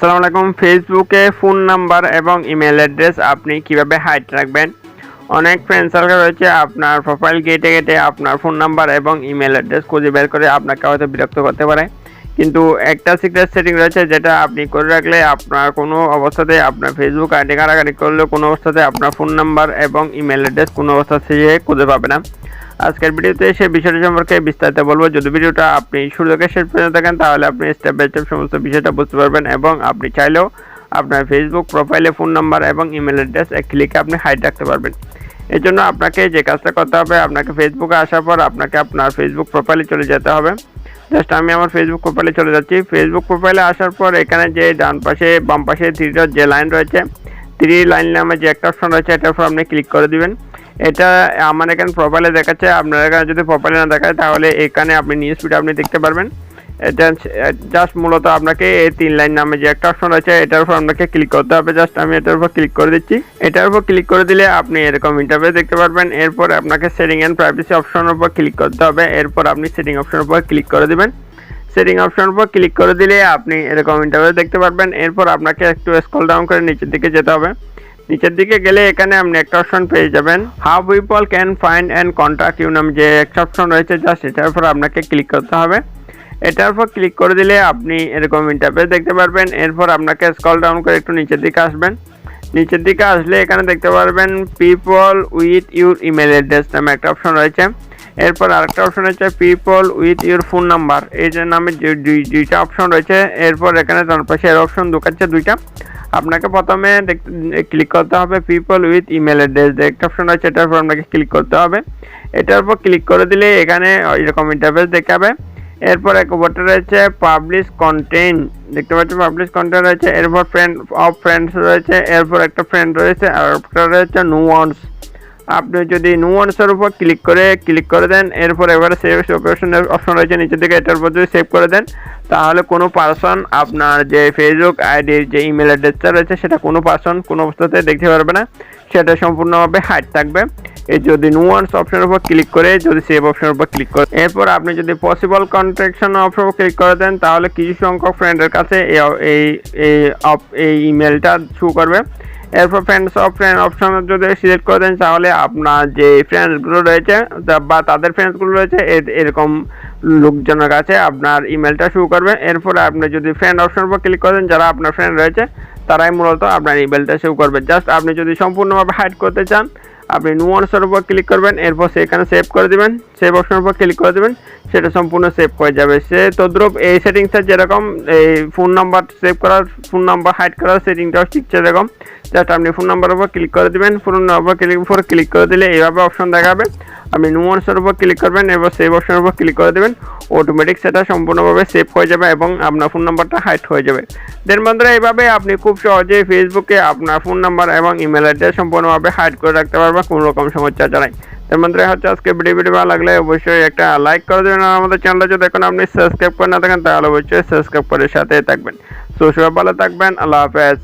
আসসালামু আলাইকুম। ফেসবুকে ফোন নাম্বার এবং ইমেল অ্যাড্রেস আপনি কিভাবে হাইড রাখবেন? অনেক ফ্রেন্ড সার্কেল রয়েছে আপনার প্রোফাইল ঘেঁটে আপনার ফোন নাম্বার এবং ইমেল অ্যাড্রেস খুঁজে বের করে আপনাকে হয়তো বিরক্ত করতে পারে। কিন্তু একটা সিক্রেট সেটিং রয়েছে যেটা আপনি করে রাখলে আপনার কোনো অবস্থাতে আপনার ফেসবুক আইডি ঘাটাঘাটি করলেও কোনো অবস্থাতে আপনার ফোন নাম্বার এবং ইমেল অ্যাড্রেস কোনো অবস্থাতে খুঁজে পাবে না। আজকের ভিডিওতে সেই বিষয়টি সম্পর্কে বিস্তারিত বলবো। যদি ভিডিওটা আপনি শুরু থেকে শেষ পর্যন্ত দেখেন তাহলে আপনি স্টেপ বাই স্টেপ সমস্ত বিষয়টা বুঝতে পারবেন এবং আপনি চাইলেও আপনার ফেসবুক প্রোফাইলে ফোন নাম্বার এবং ইমেল অ্যাড্রেস এক ক্লিকে আপনি হাইড রাখতে পারবেন। এর জন্য আপনাকে যে কাজটা করতে হবে, আপনাকে ফেসবুকে আসার পর আপনাকে আপনার ফেসবুক প্রোফাইলে চলে যেতে হবে। জাস্ট আমি আমার ফেসবুক প্রোফাইলে চলে যাচ্ছি। ফেসবুক প্রোফাইলে আসার পর এখানে যে ডান পাশে বাম পাশে থ্রি ডট যে লাইন রয়েছে, থ্রি লাইন নামে যে একটা অপশন রয়েছে এটার উপর আপনি ক্লিক করে দিবেন। এটা আমার এখানে প্রোফাইলে দেখাচ্ছে, আপনার এখানে যদি প্রোফাইলে না দেখায় তাহলে এখানে আপনি নিউজ ফিড আপনি দেখতে পারবেন। এটা জাস্ট মূলত আপনাকে এই তিন লাইন নামে যে একটা অপশন আছে এটার উপর আপনাকে ক্লিক করতে হবে। জাস্ট আমি এটার উপর ক্লিক করে দিচ্ছি। এটার উপর ক্লিক করে দিলে আপনি এরকম ইন্টারফেস দেখতে পারবেন। এরপর আপনাকে সেটিং এন্ড প্রাইভেসি অপশনের উপর ক্লিক করতে হবে। এরপর আপনি সেটিং অপশনের উপর ক্লিক করে দিবেন। সেটিং অপশনের উপর ক্লিক করে দিলে আপনি এরকম ইন্টারফেস দেখতে পারবেন। এরপর আপনাকে একটু স্ক্রল ডাউন করে নিচের দিকে যেতে হবে। নিচের দিকে গেলে এখানে আপনি একটা অপশন পেয়ে যাবেন, how people can find and contact you নাম যে একটা অপশন রয়েছে, জাস্ট এটার উপর আপনাকে ক্লিক করতে হবে। এটার উপর ক্লিক করে দিলে আপনি এরকম ইন্টারফেস দেখতে পারবেন। এরপর আপনাকে স্ক্রল ডাউন করে একটু নিচের দিকে আসবেন। নিচের দিকে আসলে এখানে দেখতে পারবেন people with your email address নামে একটা অপশন রয়েছে। এরপর আরেকটা অপশন হচ্ছে people with your phone number, এই যে নামে দুইটা অপশন রয়েছে। এরপর এখানে ডান পাশে এর অপশন ঢুকাচ্ছে দুইটা। আপনাকে প্রথমে ক্লিক করতে হবে পিপল উইথ ইমেল অ্যাড্রেস যে একটা অপশন রয়েছে এটার উপর আপনাকে ক্লিক করতে হবে। এটার উপর ক্লিক করে দিলে এখানে এরকম ইন্টারফেস দেখাবে। এরপর এক উপরটা রয়েছে পাবলিশ কন্টেন্ট, দেখতে পাচ্ছেন পাবলিশ কন্টেন্ট রয়েছে। এরপর ফ্রেন্ড অফ ফ্রেন্ডস রয়েছে। এরপর একটা ফ্রেন্ড রয়েছে আর একটা রয়েছে নুয়ান্স। আপনি যদি নুয়ান্সের উপর ক্লিক করে দেন, এরপর এবারে সেভ অপশনের অপশন রয়েছে নিচের দিকে, এটার উপর যদি সেভ করে দেন তাহলে কোনো পারসন আপনার যে ফেসবুক আইডির যে ইমেল অ্যাড্রেসটা রয়েছে সেটা কোনো পারসন কোনো অবস্থাতে দেখতে পারবে না, সেটা সম্পূর্ণভাবে হাইড থাকবে। এই যদি নুয়ান্স অপশনের উপর ক্লিক করে যদি সেভ অপশনের উপর ক্লিক করে এরপর আপনি যদি পসিবল কন্ট্যাক্টশন অপশন উপর ক্লিক করে দেন তাহলে কিছু সংখ্যক ফ্রেন্ডের কাছে এই ইমেলটা শো করবে। এরপর ফ্রেন্ডস অফ ফ্রেন্ড অপশন যদি সিলেক্ট করে দেন তাহলে আপনার যে ফ্রেন্ডসগুলো রয়েছে বা তাদের ফ্রেন্ডসগুলো রয়েছে এরকম লোকজনের কাছে আপনার ইমেলটা শো করবে। এরপরে আপনি যদি ফ্রেন্ড অপশনের উপর ক্লিক করেন যারা আপনার ফ্রেন্ড রয়েছে তারাই মূলত আপনার ইমেলটা শো করবে। জাস্ট আপনি যদি সম্পূর্ণভাবে হাইড করতে চান আপনি নুয়ান্সের উপর ক্লিক করবেন, এরপর সেখানে সেভ করে দেবেন, সেভ অপশনের উপর ক্লিক করে দেবেন, সেটা সম্পূর্ণ সেভ হয়ে যাবে। সে তদ্রুপ এই সেটিংসটা যেরকম এই ফোন নাম্বার সেভ করার ফোন নাম্বার হাইড করার সেটিংটাও ঠিক সেরকম। জাস্ট আপনি ফোন নাম্বারের উপর ক্লিক করে দেবেন, ফোন নাম্বার ক্লিক করে দিলে এইভাবে অপশন দেখাবে। আপনি নুয়ান্সের উপর ক্লিক করবেন, এবার সেভ অপশনের উপর ক্লিক করে দেবেন, অটোমেটিক সেটা সম্পূর্ণভাবে সেভ হয়ে যাবে এবং আপনার ফোন নাম্বারটা হাইড হয়ে যাবে। দেন বন্ধুরা এইভাবে আপনি খুব সহজেই ফেসবুকে আপনার ফোন নাম্বার এবং ইমেল অ্যাড্রেস সম্পূর্ণভাবে হাইড করে রাখতে পারবেন কোনো রকম সমস্যা ছাড়াই। দেন বন্ধুরা হচ্ছে আজকে ভিডিও ভালো লাগলে অবশ্যই একটা লাইক করে দেবেন আর আমাদের চ্যানেলটা যদি এখন আপনি সাবস্ক্রাইব করে না থাকেন তাহলে অবশ্যই সাবস্ক্রাইব করে সাথে থাকবেন। সো সবাই ভালো থাকবেন, আল্লাহ হাফেজ।